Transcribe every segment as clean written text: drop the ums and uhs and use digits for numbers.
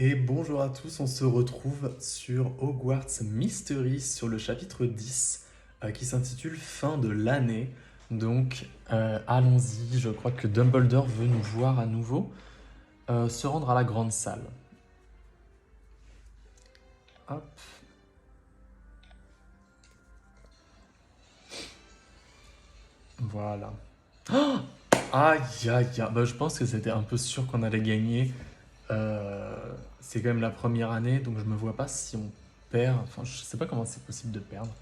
Et bonjour à tous, on se retrouve sur Hogwarts Mystery sur le chapitre 10 qui s'intitule Fin de l'année. Donc allons-y, je crois que Dumbledore veut nous voir à nouveau se rendre à la grande salle. Hop. Voilà. Oh, aïe aïe aïe, bah, je pense que c'était un peu sûr qu'on allait gagner. Euh, c'est quand même la première année, donc je me vois pas si on perd. Enfin, je sais pas comment c'est possible de perdre.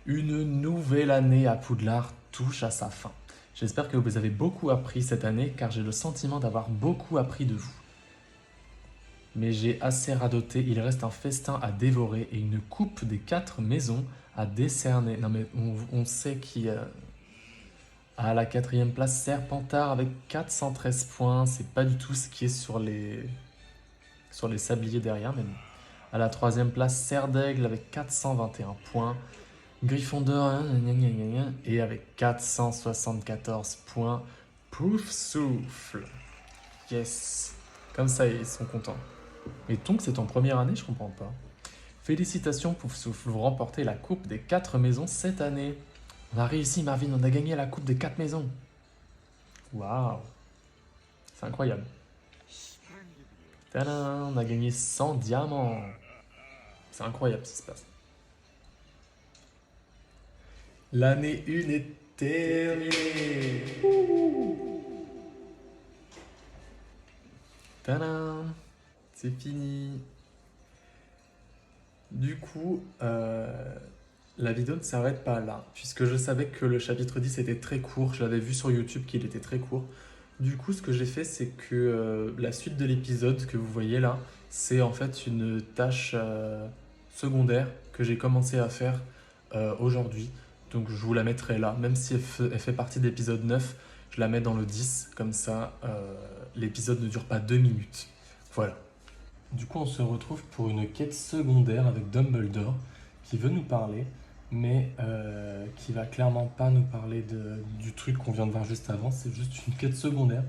Une nouvelle année à Poudlard touche à sa fin. J'espère que vous avez beaucoup appris cette année car j'ai le sentiment d'avoir beaucoup appris de vous. Mais j'ai assez radoté, il reste un festin à dévorer et une coupe des 4 maisons à décerner. Non mais on sait qui... À la quatrième place, Serpentard avec 413 points. C'est pas du tout ce qui est sur les sabliers derrière, mais bon. À la troisième place, Serre d'Aigle avec 421 points. Gryffondor et avec 474 points, Pouf Souffle. Yes. Comme ça, ils sont contents. Mais Tonks c'est en première année, je comprends pas. Félicitations Pouf Souffle, vous remportez la coupe des 4 maisons cette année. On a réussi Marvin, on a gagné la coupe des 4 maisons. Waouh, c'est incroyable. Tadam, on a gagné 100 diamants. C'est incroyable ce qui se passe. L'année 1 est terminée. Tadam, c'est fini. Du coup, la vidéo ne s'arrête pas là, puisque je savais que le chapitre 10 était très court, je l'avais vu sur YouTube qu'il était très court. Du coup, ce que j'ai fait, c'est que la suite de l'épisode que vous voyez là, c'est en fait une tâche secondaire que j'ai commencé à faire aujourd'hui. Donc je vous la mettrai là, même si elle fait partie de l'épisode 9, je la mets dans le 10, comme ça l'épisode ne dure pas 2 minutes. Voilà. Du coup, on se retrouve pour une quête secondaire avec Dumbledore qui veut nous parler, mais qui va clairement pas nous parler du truc qu'on vient de voir juste avant. C'est juste une quête secondaire.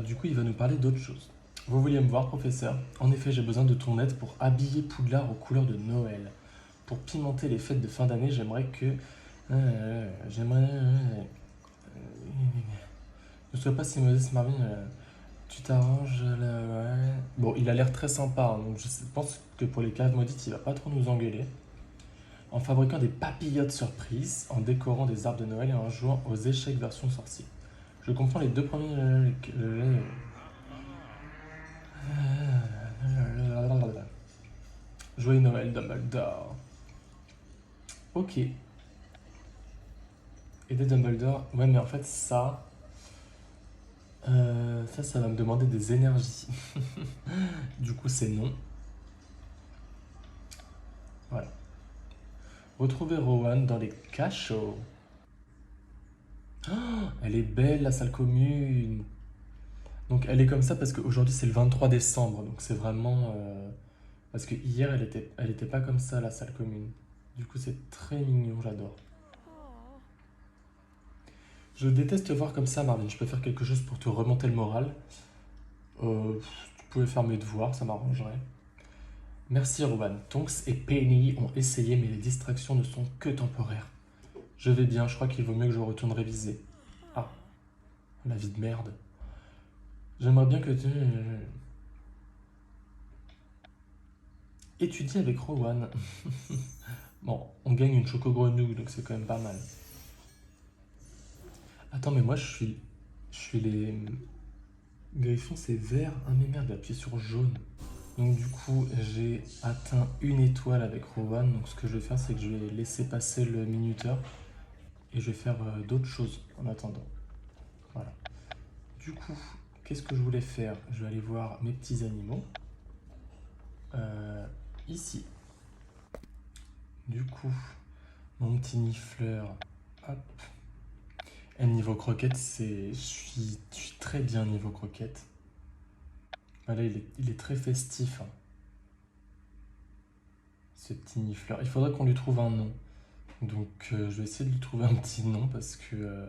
Du coup, il va nous parler d'autre chose. Vous vouliez me voir, professeur? En effet, j'ai besoin de ton aide pour habiller Poudlard aux couleurs de Noël. Pour pimenter les fêtes de fin d'année, j'aimerais que. J'aimerais. Ne sois pas si modeste, Marvin. Tu t'arranges là, ouais. Bon, il a l'air très sympa, hein, donc pense que pour les caves maudites, il va pas trop nous engueuler. En fabriquant des papillotes surprises, en décorant des arbres de Noël et en jouant aux échecs version sorcier. Je comprends les deux premiers. Joyeux Noël, Dumbledore. Ok. Aider Dumbledore. Ouais, mais en fait, ça va me demander des énergies. Du coup, c'est non. Voilà. Retrouver Rowan dans les cachots. Elle est belle, la salle commune. Donc elle est comme ça parce qu'aujourd'hui c'est le 23 décembre. Donc c'est vraiment... parce que hier elle était pas comme ça, la salle commune. Du coup c'est très mignon, j'adore. Je déteste te voir comme ça, Marvin. Je peux faire quelque chose pour te remonter le moral. Tu pouvais faire mes devoirs, ça m'arrangerait. Merci, Rowan. Tonks et Penny ont essayé, mais les distractions ne sont que temporaires. Je vais bien, je crois qu'il vaut mieux que je retourne réviser. Ah, la vie de merde. J'aimerais bien que tu étudies avec Rowan. Bon, on gagne une choco-grenouille, donc c'est quand même pas mal. Attends, mais moi je suis les griffons, c'est vert. Ah mais merde, j'ai appuyé sur jaune. Donc du coup, j'ai atteint une étoile avec Rowan. Donc ce que je vais faire, c'est que je vais laisser passer le minuteur et je vais faire d'autres choses en attendant. Voilà. Du coup, qu'est-ce que je voulais faire? Je vais aller voir mes petits animaux. Ici. Du coup, mon petit nifleur. Hop. Et niveau croquette, je suis très bien niveau croquette. Voilà, il est très festif, hein, ce petit nifleur. Il faudrait qu'on lui trouve un nom. Donc je vais essayer de lui trouver un petit nom parce que...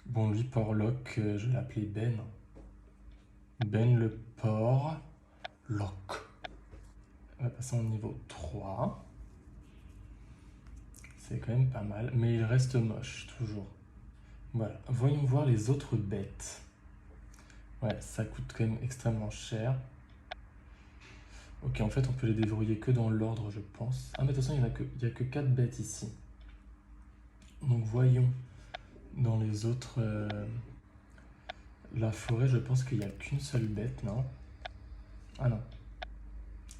bon, lui, Porlock, je vais l'appeler Ben. Ben le porc. Lock. On va passer au niveau 3. C'est quand même pas mal, mais il reste moche, toujours. Voilà, voyons voir les autres bêtes. Ouais, ça coûte quand même extrêmement cher. Ok, en fait, on peut les déverrouiller que dans l'ordre, je pense. Ah, mais de toute façon, il n'y a que 4 bêtes ici. Donc, voyons dans les autres... La forêt, je pense qu'il n'y a qu'une seule bête, non? Ah non.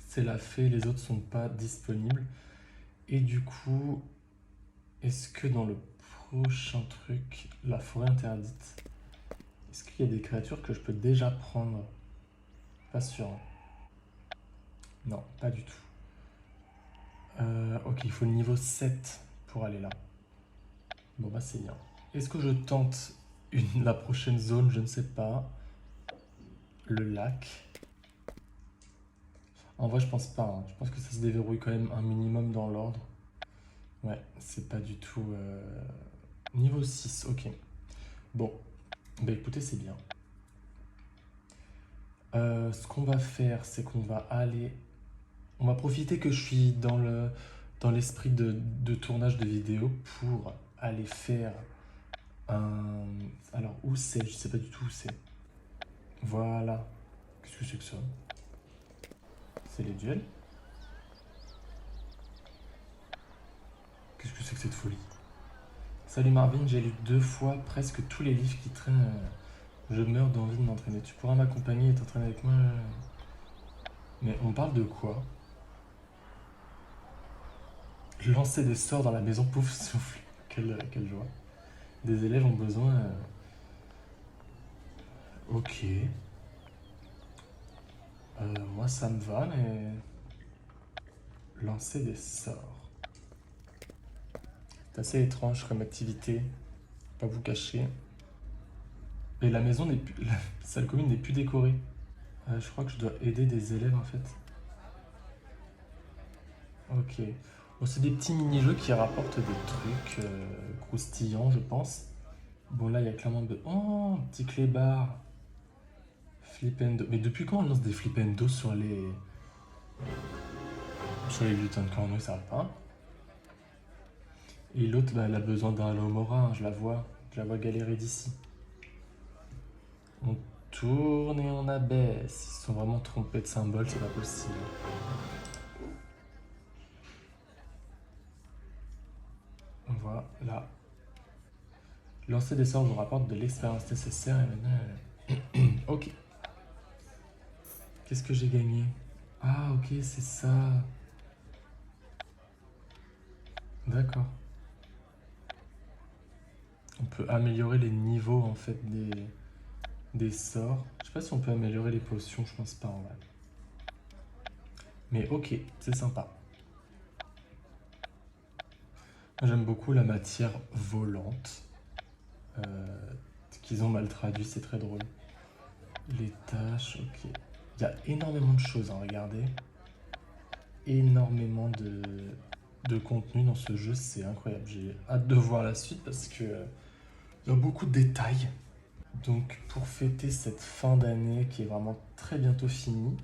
C'est la fée, les autres sont pas disponibles. Et du coup, est-ce que dans le prochain truc, la forêt interdite, est-ce qu'il y a des créatures que je peux déjà prendre? Pas sûr. Non, pas du tout. Ok, il faut le niveau 7 pour aller là. Bon bah c'est bien. Est-ce que je tente la prochaine zone? Je ne sais pas. Le lac. En vrai, je pense pas, hein. Je pense que ça se déverrouille quand même un minimum dans l'ordre. Ouais, c'est pas du tout... Niveau 6, ok. Bon, bah écoutez, c'est bien. Ce qu'on va faire, c'est qu'on va aller... On va profiter que je suis dans l'esprit de tournage de vidéo pour aller faire un... Alors, où c'est? Je sais pas du tout où c'est. Voilà. Qu'est-ce que c'est que ça? C'est les duels? Qu'est-ce que c'est que cette folie? Salut Marvin, j'ai lu 2 fois presque tous les livres qui traînent. Je meurs d'envie de m'entraîner. Tu pourras m'accompagner et t'entraîner avec moi? Mais on parle de quoi? Lancer des sorts dans la maison, pouf, souffle. Quelle joie. Des élèves ont besoin... Ok. Moi ça me va, mais... Lancer des sorts. C'est assez étrange comme activité. Pas vous cacher. Et la maison n'est plus... La salle commune n'est plus décorée. Je crois que je dois aider des élèves en fait. Ok. Bon, c'est des petits mini-jeux qui rapportent des trucs croustillants, je pense. Bon, là, il y a clairement de... Oh, petit clébard. Flipendo. Mais depuis quand on lance des flipendo sur les... Sur les lutins de corneaux, ça va pas. Et l'autre, bah, elle a besoin d'un Lomora, hein, je la vois. Je la vois galérer d'ici. On tourne et on abaisse. Ils se sont vraiment trompés de symbole, c'est pas possible. Voilà. Lancer des sorts vous rapporte de l'expérience nécessaire et maintenant... Ok. Qu'est-ce que j'ai gagné? Ah, ok, c'est ça. D'accord. On peut améliorer les niveaux en fait des sorts. Je sais pas si on peut améliorer les potions, je pense pas en vrai. Mais ok, c'est sympa. Moi j'aime beaucoup la matière volante. Qu'ils ont mal traduit, c'est très drôle. Les tâches, ok. Il y a énormément de choses à regarder. Énormément de contenu dans ce jeu, c'est incroyable. J'ai hâte de voir la suite parce que il y a beaucoup de détails. Donc pour fêter cette fin d'année qui est vraiment très bientôt finie,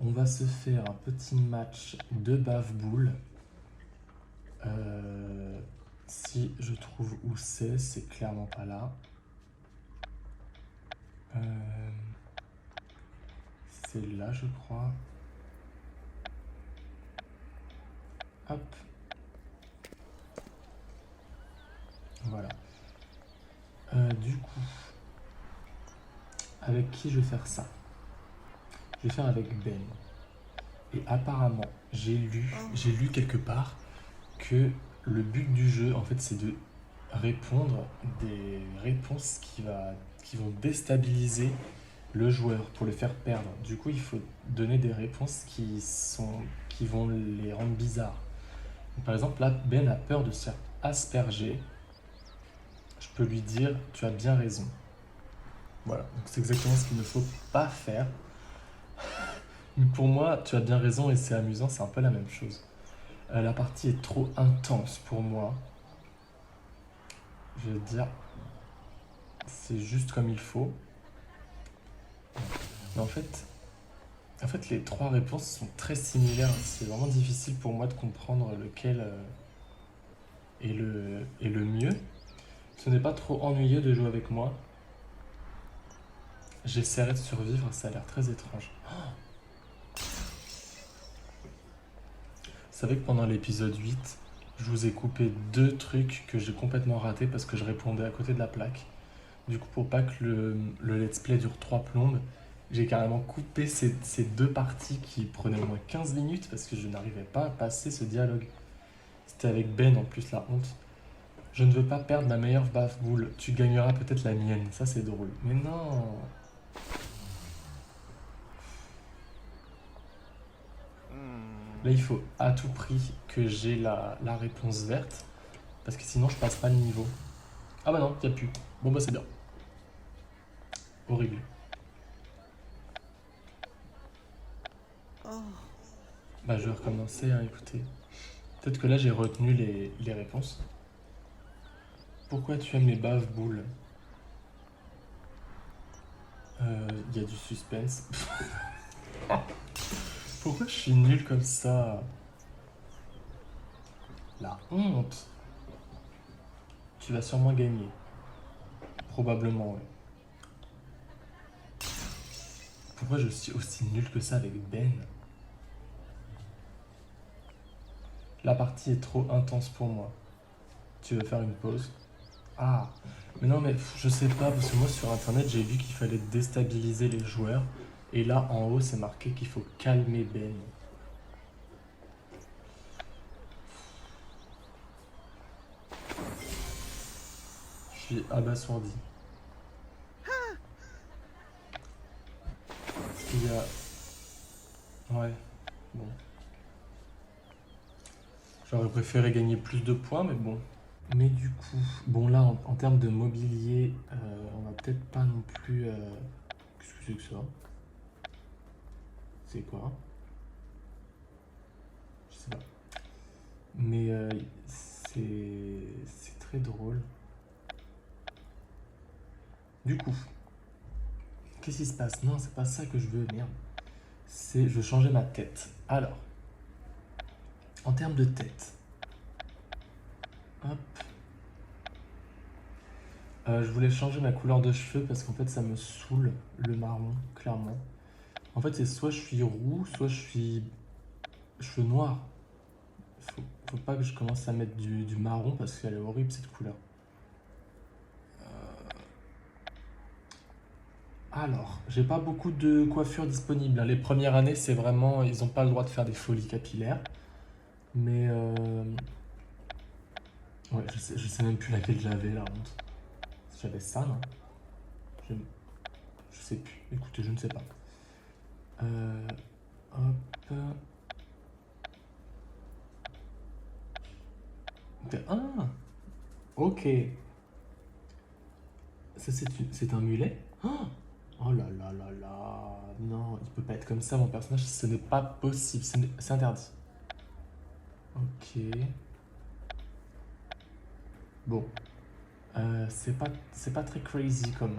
on va se faire un petit match de bave-boule. Si je trouve où c'est clairement pas là. C'est là, je crois. Hop. Voilà. Du coup, avec qui je vais faire ça? Je vais faire avec Ben. Et apparemment, j'ai lu quelque part que le but du jeu, en fait, c'est de répondre des réponses qui vont déstabiliser le joueur pour le faire perdre. Du coup, il faut donner des réponses qui vont les rendre bizarres. Donc, par exemple, là, Ben a peur de se faire asperger. Je peux lui dire, tu as bien raison. Voilà, donc c'est exactement ce qu'il ne faut pas faire. Mais pour moi, tu as bien raison et c'est amusant, c'est un peu la même chose. La partie est trop intense pour moi. Je vais dire, c'est juste comme il faut. Mais en fait, les trois réponses sont très similaires. C'est vraiment difficile pour moi de comprendre lequel est le mieux. Ce n'est pas trop ennuyeux de jouer avec moi. J'essaierai de survivre, ça a l'air très étrange. Vous savez que pendant l'épisode 8, je vous ai coupé deux trucs que j'ai complètement ratés parce que je répondais à côté de la plaque. Du coup, pour pas que le let's play dure 3 plombes, j'ai carrément coupé ces deux parties qui prenaient au moins 15 minutes parce que je n'arrivais pas à passer ce dialogue. C'était avec Ben en plus, la honte. Je ne veux pas perdre ma meilleure baffe boule. Tu gagneras peut-être la mienne. Ça, c'est drôle. Mais non. Là, il faut à tout prix que j'ai la réponse verte. Parce que sinon, je passe pas le niveau. Ah bah non, y a plus. Bon bah c'est bien. Horrible. Bah je vais recommencer, hein, écoutez. Peut-être que là, j'ai retenu les réponses. Pourquoi tu aimes les baves boules? Il y a du suspense. Pourquoi je suis nul comme ça? La honte. Tu vas sûrement gagner. Probablement, ouais. Pourquoi je suis aussi nul que ça avec Ben? La partie est trop intense pour moi. Tu veux faire une pause? Ah, mais non, mais je sais pas, parce que moi sur internet j'ai vu qu'il fallait déstabiliser les joueurs. Et là en haut c'est marqué qu'il faut calmer Ben. Je suis abasourdi. Est-ce qu'il y a. Ouais, bon. J'aurais préféré gagner plus de points, mais bon. Mais du coup, bon là en termes de mobilier, on va peut-être pas non plus. Qu'est-ce que c'est que ça? C'est quoi? Je sais pas. Mais c'est très drôle. Du coup, qu'est-ce qui se passe? Non, c'est pas ça que je veux, merde. Je veux changer ma tête. Alors, en termes de tête, hop. Je voulais changer ma couleur de cheveux parce qu'en fait ça me saoule le marron, clairement. En fait, c'est soit je suis roux, soit je suis cheveux noirs. Faut pas que je commence à mettre du marron parce qu'elle est horrible cette couleur. Alors, j'ai pas beaucoup de coiffures disponibles, hein. Les premières années, c'est vraiment. Ils ont pas le droit de faire des folies capillaires. Mais. Ouais, je sais même plus laquelle j'avais, la honte. J'avais ça, non? je, je sais plus. Écoutez, je ne sais pas. Euh, hop. Ah, ok. Ça, c'est un mulet? Oh, oh là là là là. Non, il peut pas être comme ça, mon personnage. Ce n'est pas possible. C'est interdit. Ok. Bon. C'est pas très crazy comme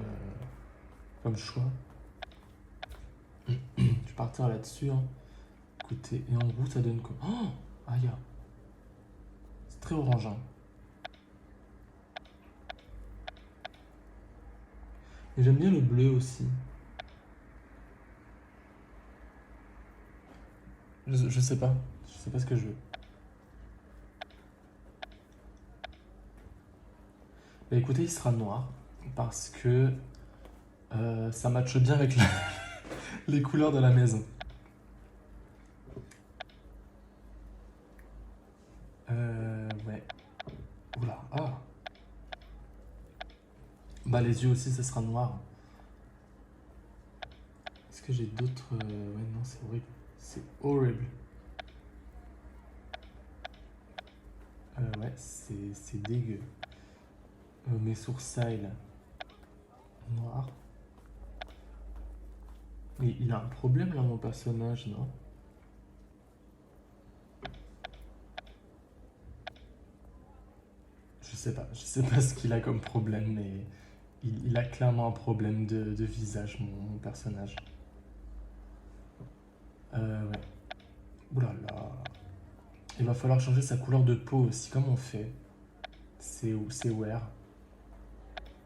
choix. Je vais partir là-dessus, hein. Écoutez, et en roux, ça donne quoi? Oh, aïe. C'est très orangeant. Et j'aime bien le bleu aussi. Je sais pas. Je sais pas ce que je veux. Bah écoutez, il sera noir. Parce que ça matche bien avec les couleurs de la maison. Ouais. Oula, ah. Bah les yeux aussi, ça sera noir. Est-ce que j'ai d'autres... Ouais, non, c'est horrible. C'est horrible. Ouais, c'est dégueu. Mes sourcils, noirs. Mais il a un problème là, mon personnage, non? Je sais pas ce qu'il a comme problème, mais il a clairement un problème de visage, mon personnage. Ouais. Ouh là là. Il va falloir changer sa couleur de peau aussi. Comment on fait? C'est où? C'est where?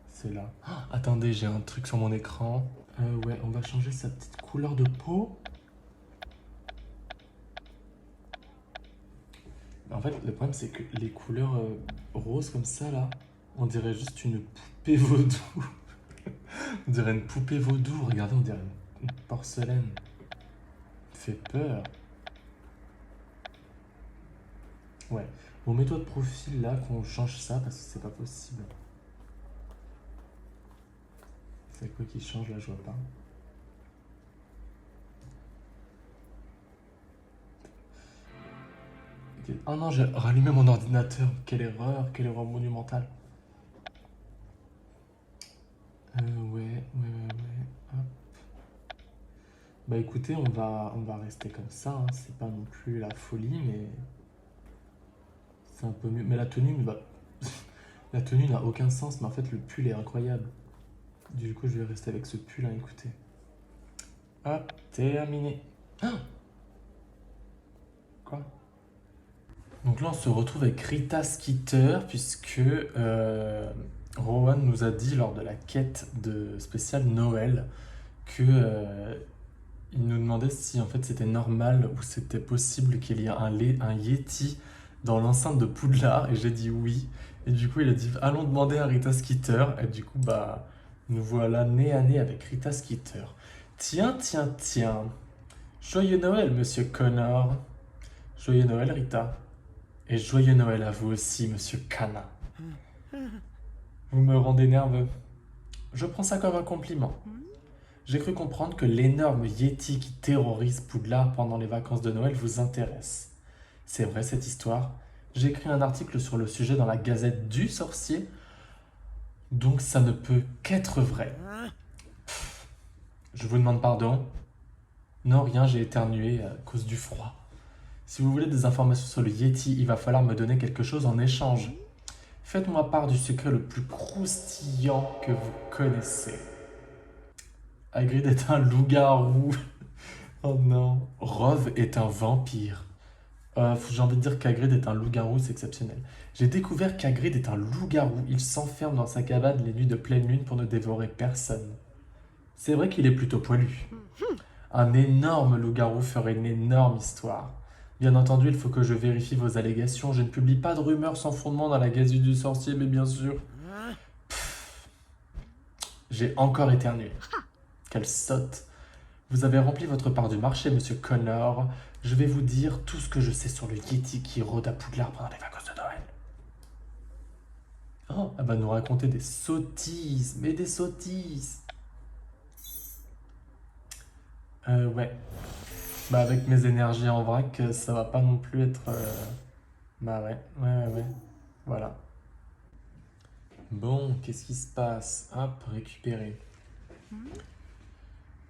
C'est là. Ah, attendez, j'ai un truc sur mon écran. Ouais, on va changer sa petite couleur de peau. En fait, le problème, c'est que les couleurs roses comme ça, là, on dirait juste une poupée vaudou. On dirait une poupée vaudou. Regardez, on dirait une porcelaine. Ça fait peur. Ouais. Bon, mets-toi de profil, là, qu'on change ça, parce que c'est pas possible. C'est quoi qui change, là, je vois pas. Oh non, j'ai rallumé mon ordinateur. Quelle erreur monumentale. Ouais. Hop. Bah écoutez, on va rester comme ça, hein. C'est pas non plus la folie, mais c'est un peu mieux. Mais la tenue, la tenue n'a aucun sens, mais en fait le pull est incroyable. Du coup, je vais rester avec ce pull, hein, écoutez. Hop, terminé. Ah, quoi? Donc là, on se retrouve avec Rita Skeeter, puisque Rowan nous a dit lors de la quête de spéciale Noël que il nous demandait si en fait c'était normal ou c'était possible qu'il y ait un Yeti dans l'enceinte de Poudlard, et j'ai dit oui. Et du coup, il a dit allons demander à Rita Skeeter, et du coup, bah, nous voilà nez à nez avec Rita Skeeter. Tiens. Joyeux Noël, monsieur Connor. Joyeux Noël, Rita. Et joyeux Noël à vous aussi, monsieur Cana. Vous me rendez nerveux. Je prends ça comme un compliment. J'ai cru comprendre que l'énorme Yeti qui terrorise Poudlard pendant les vacances de Noël vous intéresse. C'est vrai cette histoire? J'ai écrit un article sur le sujet dans la Gazette du Sorcier, donc ça ne peut qu'être vrai. Je vous demande pardon? Non, rien, j'ai éternué à cause du froid. Si vous voulez des informations sur le Yeti, il va falloir me donner quelque chose en échange. Faites-moi part du secret le plus croustillant que vous connaissez. Hagrid est un loup-garou. Oh non. Rove est un vampire. J'ai envie de dire qu'Hagrid est un loup-garou, c'est exceptionnel. J'ai découvert qu'Hagrid est un loup-garou. Il s'enferme dans sa cabane les nuits de pleine lune pour ne dévorer personne. C'est vrai qu'il est plutôt poilu. Un énorme loup-garou ferait une énorme histoire. Bien entendu, il faut que je vérifie vos allégations. Je ne publie pas de rumeurs sans fondement dans la Gazette du Sorcier, mais bien sûr. J'ai encore éternué. Quelle sotte. Vous avez rempli votre part du marché, monsieur Connor. Je vais vous dire tout ce que je sais sur le Yeti qui rôde à Poudlard pendant les vacances de Noël. Oh, elle va nous raconter des sottises, mais des sottises. Ouais. Bah avec mes énergies en vrac, ça va pas non plus être... Bah ouais. Voilà. Bon, qu'est-ce qui se passe? Hop, récupérer.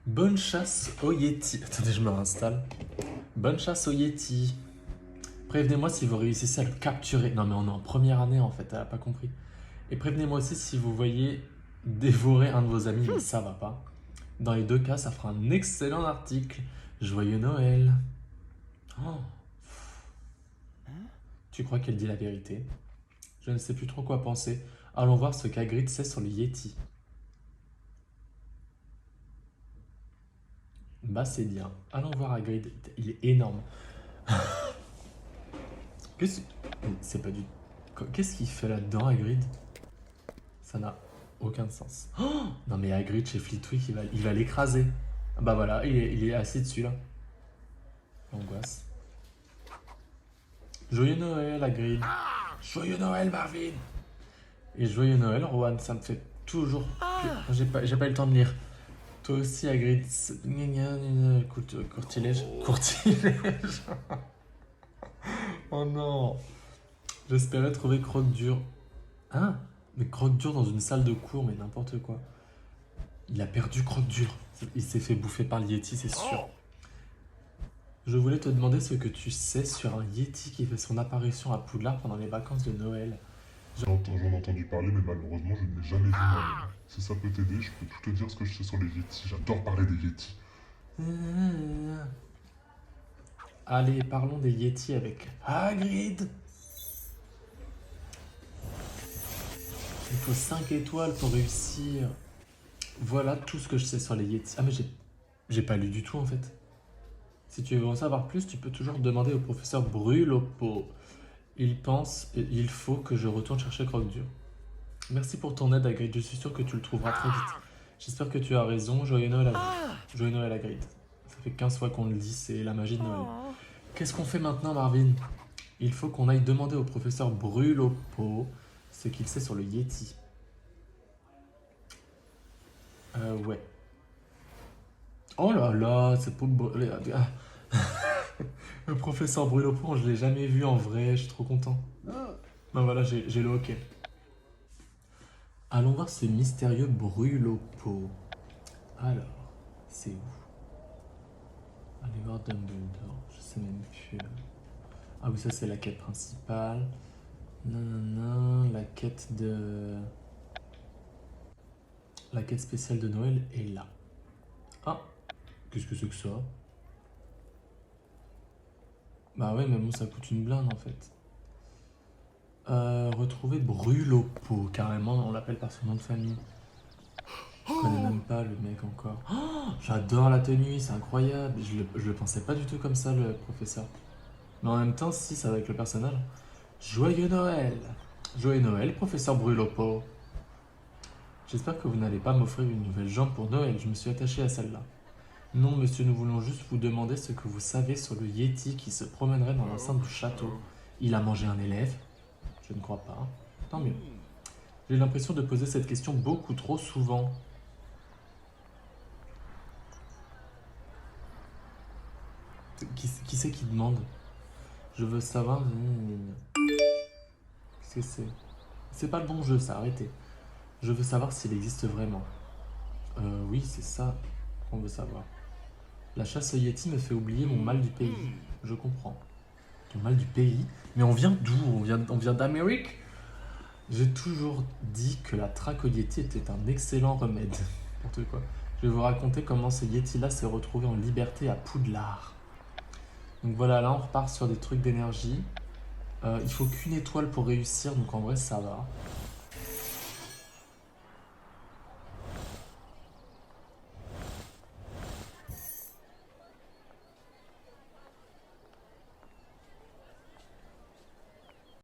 Bonne chasse au Yeti. Attendez, je me réinstalle. Bonne chasse au Yeti. Prévenez-moi si vous réussissez à le capturer. Non mais on est en première année en fait, elle a pas compris. Et prévenez-moi aussi si vous voyez dévorer un de vos amis, mais ça va pas. Dans les deux cas, ça fera un excellent article. Joyeux Noël. Oh. Tu crois qu'elle dit la vérité? Je ne sais plus trop quoi penser. Allons voir ce qu'Hagrid sait sur le Yeti. Bah c'est bien. Allons voir Hagrid. Il est énorme. Qu'est-ce... C'est pas du... Qu'est-ce qu'il fait là-dedans, Hagrid? Ça n'a aucun sens. Oh non mais Hagrid chez Flitwick, il va l'écraser. Bah voilà, il est assis dessus là. L'angoisse. Joyeux Noël, Hagrid. Joyeux Noël, Marvin. Et joyeux Noël, Rowan. Ça me fait toujours... J'ai pas eu le temps de lire. Toi aussi, Hagrid. Courtilège. Courtilège. Oh non. J'espérais trouver Croque-Dur. Hein? Mais Croque-Dur dans une salle de cours, mais n'importe quoi. Il a perdu Croque-Dur. Il s'est fait bouffer par le Yeti, c'est sûr. Je voulais te demander ce que tu sais sur un Yeti qui fait son apparition à Poudlard pendant les vacances de Noël. J'en ai entendu parler, mais malheureusement, je ne l'ai jamais vu moi-même. Si ça peut t'aider, je peux tout te dire ce que je sais sur les Yétis. J'adore parler des Yétis. Allez, parlons des Yétis avec Hagrid. Il faut 5 étoiles pour réussir. Voilà tout ce que je sais sur les Yétis. Ah mais j'ai pas lu du tout en fait. Si tu veux en savoir plus, tu peux toujours demander au professeur Brûle-au-pot. Il faut que je retourne chercher Croque-Dur. Merci pour ton aide, Hagrid. Je suis sûr que tu le trouveras très vite. J'espère que tu as raison. Joyeux Noël, Joyeux Noël, Hagrid. Ça fait 15 fois qu'on le dit, c'est la magie de Noël. Qu'est-ce qu'on fait maintenant, Marvin? Il faut qu'on aille demander au professeur Brûle-au-pot ce qu'il sait sur le Yéti. Ouais. Oh là là, c'est pas... Le professeur Brûle-au-pot, je l'ai jamais vu en vrai, je suis trop content. Ben voilà, j'ai le hockey. Allons voir ce mystérieux Brûle-au-pot. Alors, c'est où? Allez voir Dumbledore, je sais même plus. Ah oui, ça c'est la quête principale. Non, la quête de... La quête spéciale de Noël est là. Ah, qu'est-ce que c'est que ça? Bah ouais, mais bon, ça coûte une blinde en fait. Retrouver Brûle-au-pot, carrément, on l'appelle par son nom de famille. Je connais même pas le mec encore. Oh, j'adore la tenue, c'est incroyable. Je le pensais pas du tout comme ça, le professeur. Mais en même temps, si, ça va avec le personnage. Joyeux Noël! Joyeux Noël, professeur Brûle-au-pot. J'espère que vous n'allez pas m'offrir une nouvelle jambe pour Noël, je me suis attaché à celle-là. Non, monsieur, nous voulons juste vous demander ce que vous savez sur le Yéti qui se promènerait dans l'enceinte du château. Il a mangé un élève? Je ne crois pas. Tant mieux. J'ai l'impression de poser cette question beaucoup trop souvent. Qui c'est qui demande? Je veux savoir... Qu'est-ce que c'est? C'est pas le bon jeu, ça, arrêtez. Je veux savoir s'il existe vraiment. Oui, c'est ça qu'on veut savoir. La chasse au Yéti me fait oublier mon mal du pays. Je comprends. Ton mal du pays? Mais on vient d'où? On vient d'Amérique? J'ai toujours dit que la traque au Yéti était un excellent remède. N'importe quoi. Je vais vous raconter comment ce Yéti-là s'est retrouvé en liberté à Poudlard. Donc voilà, là on repart sur des trucs d'énergie. Il faut qu'une étoile pour réussir, donc en vrai ça va.